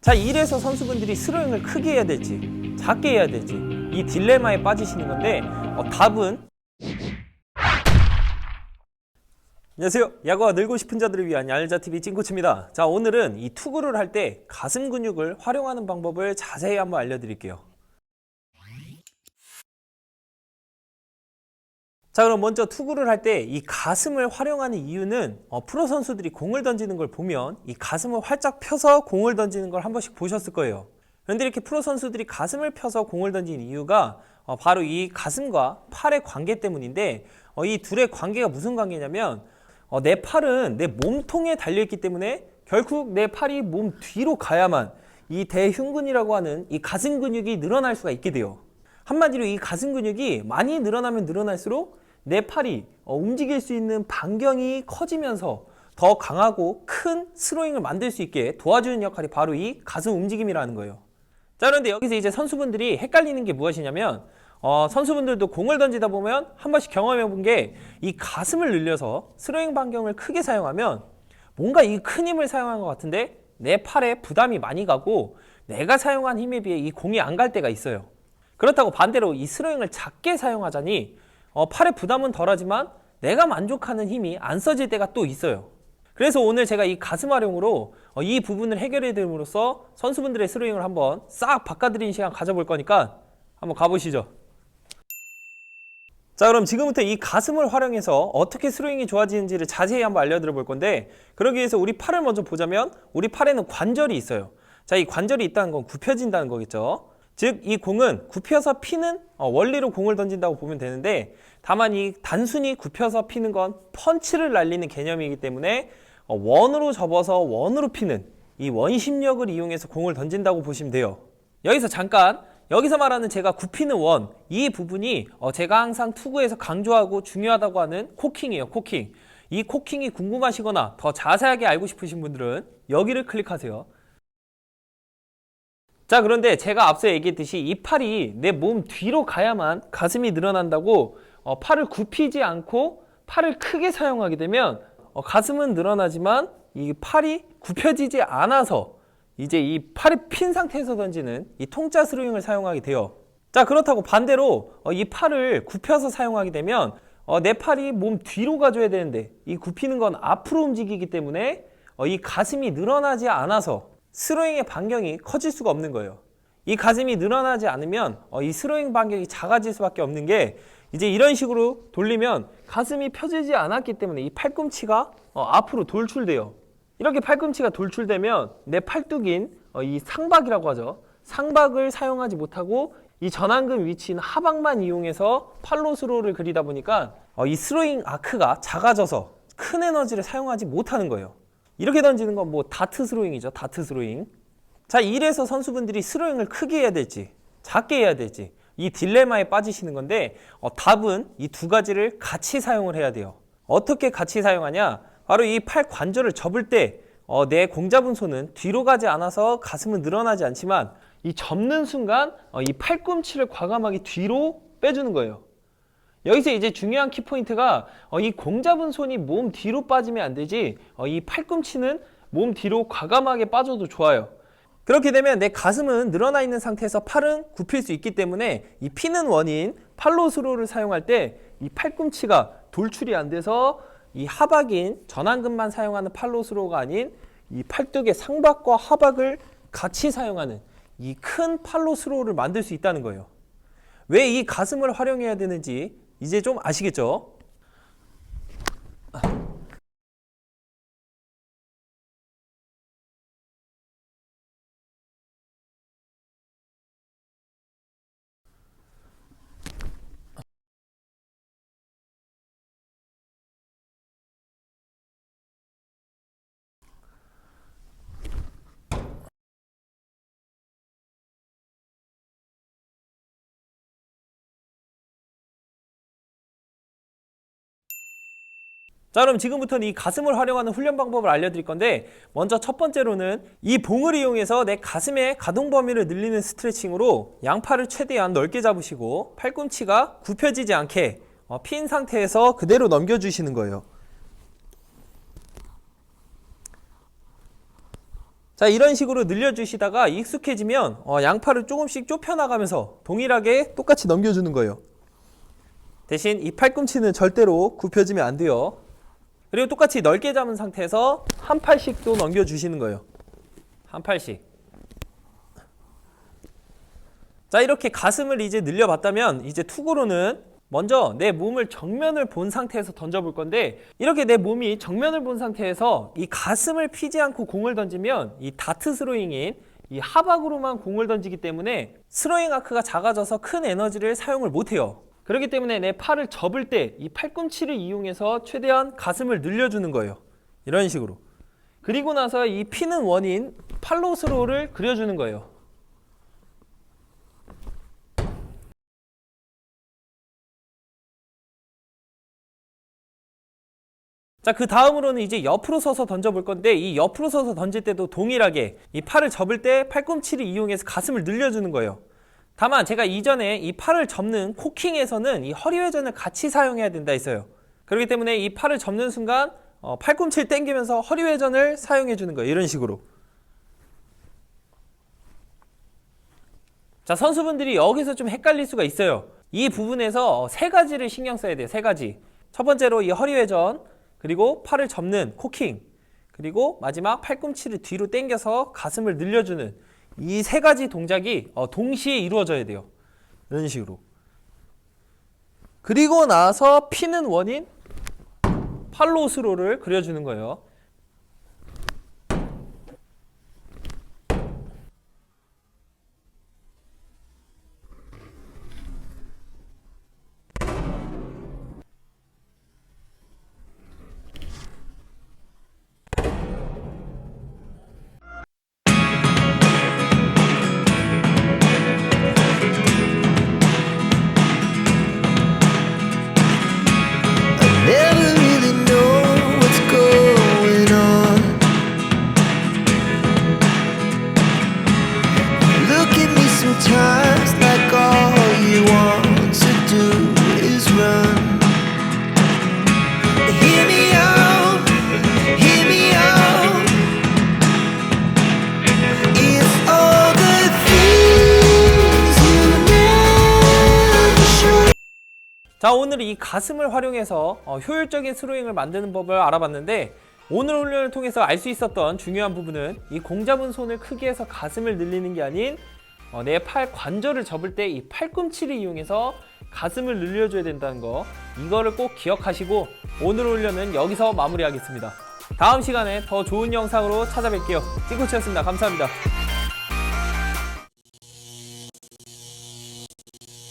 자, 이래서 선수분들이 스로잉을 크게 해야 될지 작게 해야 될지 이 딜레마에 빠지시는 건데 답은 안녕하세요. 야구가 늘고 싶은 자들을 위한 얄자TV 찐코치입니다. 자, 오늘은 이 투구를 할 때 가슴 근육을 활용하는 방법을 자세히 한번 알려드릴게요. 자, 그럼 먼저 투구를 할 때 이 가슴을 활용하는 이유는 프로 선수들이 공을 던지는 걸 보면 이 가슴을 활짝 펴서 공을 던지는 걸 한 번씩 보셨을 거예요. 그런데 이렇게 프로 선수들이 가슴을 펴서 공을 던지는 이유가 바로 이 가슴과 팔의 관계 때문인데 이 둘의 관계가 무슨 관계냐면 내 팔은 내 몸통에 달려있기 때문에 결국 내 팔이 몸 뒤로 가야만 이 대흉근이라고 하는 이 가슴 근육이 늘어날 수가 있게 돼요. 한마디로 이 가슴 근육이 많이 늘어나면 늘어날수록 내 팔이 움직일 수 있는 반경이 커지면서 더 강하고 큰 스로잉을 만들 수 있게 도와주는 역할이 바로 이 가슴 움직임이라는 거예요. 자, 그런데 여기서 이제 선수분들이 헷갈리는 게 무엇이냐면 선수분들도 공을 던지다 보면 한 번씩 경험해 본 게 이 가슴을 늘려서 스로잉 반경을 크게 사용하면 뭔가 이 큰 힘을 사용한 것 같은데 내 팔에 부담이 많이 가고 내가 사용한 힘에 비해 이 공이 안 갈 때가 있어요. 그렇다고 반대로 이 스로잉을 작게 사용하자니 팔에 부담은 덜하지만 내가 만족하는 힘이 안 써질 때가 또 있어요. 그래서 오늘 제가 이 가슴 활용으로 이 부분을 해결해 드림으로써 선수분들의 스로잉을 한번 싹 바꿔드리는 시간 가져볼 거니까 한번 가보시죠. 자, 그럼 지금부터 이 가슴을 활용해서 어떻게 스로잉이 좋아지는지를 자세히 한번 알려드려 볼 건데, 그러기 위해서 우리 팔을 먼저 보자면 우리 팔에는 관절이 있어요. 자, 이 관절이 있다는 건 굽혀진다는 거겠죠. 즉, 이 공은 굽혀서 피는 원리로 공을 던진다고 보면 되는데, 다만 이 단순히 굽혀서 피는 건 펀치를 날리는 개념이기 때문에 원으로 접어서 원으로 피는 이 원심력을 이용해서 공을 던진다고 보시면 돼요. 여기서 잠깐, 여기서 말하는 제가 굽히는 원, 이 부분이 제가 항상 투구에서 강조하고 중요하다고 하는 코킹이에요. 코킹. 이 코킹이 궁금하시거나 더 자세하게 알고 싶으신 분들은 여기를 클릭하세요. 자, 그런데 제가 앞서 얘기했듯이 이 팔이 내 몸 뒤로 가야만 가슴이 늘어난다고 팔을 굽히지 않고 팔을 크게 사용하게 되면 가슴은 늘어나지만 이 팔이 굽혀지지 않아서 이제 이 팔이 핀 상태에서 던지는 이 통짜 스로잉을 사용하게 돼요. 자, 그렇다고 반대로 이 팔을 굽혀서 사용하게 되면 내 팔이 몸 뒤로 가줘야 되는데 이 굽히는 건 앞으로 움직이기 때문에 이 가슴이 늘어나지 않아서 스로잉의 반경이 커질 수가 없는 거예요. 이 가슴이 늘어나지 않으면 이 스로잉 반경이 작아질 수밖에 없는 게 이제 이런 식으로 돌리면 가슴이 펴지지 않았기 때문에 이 팔꿈치가 앞으로 돌출돼요. 이렇게 팔꿈치가 돌출되면 내 팔뚝인 이 상박이라고 하죠. 상박을 사용하지 못하고 이 전완근 위치인 하박만 이용해서 팔로 스로우를 그리다 보니까 이 스로잉 아크가 작아져서 큰 에너지를 사용하지 못하는 거예요. 이렇게 던지는 건 뭐 다트 스로잉이죠. 다트 스로잉. 자, 이래서 선수분들이 스로잉을 크게 해야 될지 작게 해야 될지 이 딜레마에 빠지시는 건데 답은 이 두 가지를 같이 사용을 해야 돼요. 어떻게 같이 사용하냐? 바로 이 팔 관절을 접을 때 내 공 잡은 손은 뒤로 가지 않아서 가슴은 늘어나지 않지만 이 접는 순간 이 팔꿈치를 과감하게 뒤로 빼주는 거예요. 여기서 이제 중요한 키포인트가 이 공 잡은 손이 몸 뒤로 빠지면 안 되지 이 팔꿈치는 몸 뒤로 과감하게 빠져도 좋아요. 그렇게 되면 내 가슴은 늘어나 있는 상태에서 팔은 굽힐 수 있기 때문에 이 피는 원인 팔로 스로우를 사용할 때 이 팔꿈치가 돌출이 안 돼서 이 하박인 전완근만 사용하는 팔로 스로우가 아닌 이 팔뚝의 상박과 하박을 같이 사용하는 이 큰 팔로 스로우를 만들 수 있다는 거예요. 왜 이 가슴을 활용해야 되는지 이제 좀 아시겠죠? 자, 그럼 지금부터는 이 가슴을 활용하는 훈련 방법을 알려드릴 건데, 먼저 첫 번째로는 이 봉을 이용해서 내 가슴의 가동 범위를 늘리는 스트레칭으로 양팔을 최대한 넓게 잡으시고 팔꿈치가 굽혀지지 않게 핀 상태에서 그대로 넘겨주시는 거예요. 자, 이런 식으로 늘려주시다가 익숙해지면 양팔을 조금씩 좁혀나가면서 동일하게 똑같이 넘겨주는 거예요. 대신 이 팔꿈치는 절대로 굽혀지면 안 돼요. 그리고 똑같이 넓게 잡은 상태에서 한 팔씩 또 넘겨주시는 거예요. 한 팔씩. 자, 이렇게 가슴을 이제 늘려봤다면 이제 투구로는 먼저 내 몸을 정면을 본 상태에서 던져볼 건데, 이렇게 내 몸이 정면을 본 상태에서 이 가슴을 피지 않고 공을 던지면 이 다트 스로잉인 이 하박으로만 공을 던지기 때문에 스로잉 아크가 작아져서 큰 에너지를 사용을 못해요. 그렇기 때문에 내 팔을 접을 때 이 팔꿈치를 이용해서 최대한 가슴을 늘려주는 거예요. 이런 식으로. 그리고 나서 이 피는 원인 팔로우 스로우를 그려주는 거예요. 자, 그 다음으로는 이제 옆으로 서서 던져볼 건데, 이 옆으로 서서 던질 때도 동일하게 이 팔을 접을 때 팔꿈치를 이용해서 가슴을 늘려주는 거예요. 다만 제가 이전에 이 팔을 접는 코킹에서는 이 허리 회전을 같이 사용해야 된다 했어요. 그렇기 때문에 이 팔을 접는 순간 팔꿈치를 당기면서 허리 회전을 사용해 주는 거예요. 이런 식으로. 자, 선수분들이 여기서 좀 헷갈릴 수가 있어요. 이 부분에서 세 가지를 신경 써야 돼요. 세 가지. 첫 번째로 이 허리 회전, 그리고 팔을 접는 코킹, 그리고 마지막 팔꿈치를 뒤로 당겨서 가슴을 늘려주는 이 세 가지 동작이 동시에 이루어져야 돼요. 이런 식으로. 그리고 나서 피는 원인 팔로우 스로우를 그려주는 거예요. Never really know what's going on. Look at me sometimes like all you want to do is run. Hear me out, hear me out. It's all the things you never show. 자, 오늘 이 가슴을 활용해서 효율적인 스로잉을 만드는 법을 알아봤는데, 오늘 훈련을 통해서 알 수 있었던 중요한 부분은 이 공 잡은 손을 크게 해서 가슴을 늘리는 게 아닌 내 팔 관절을 접을 때 이 팔꿈치를 이용해서 가슴을 늘려줘야 된다는 거, 이거를 꼭 기억하시고 오늘 훈련은 여기서 마무리하겠습니다. 다음 시간에 더 좋은 영상으로 찾아뵐게요. 찌코치였습니다. 감사합니다.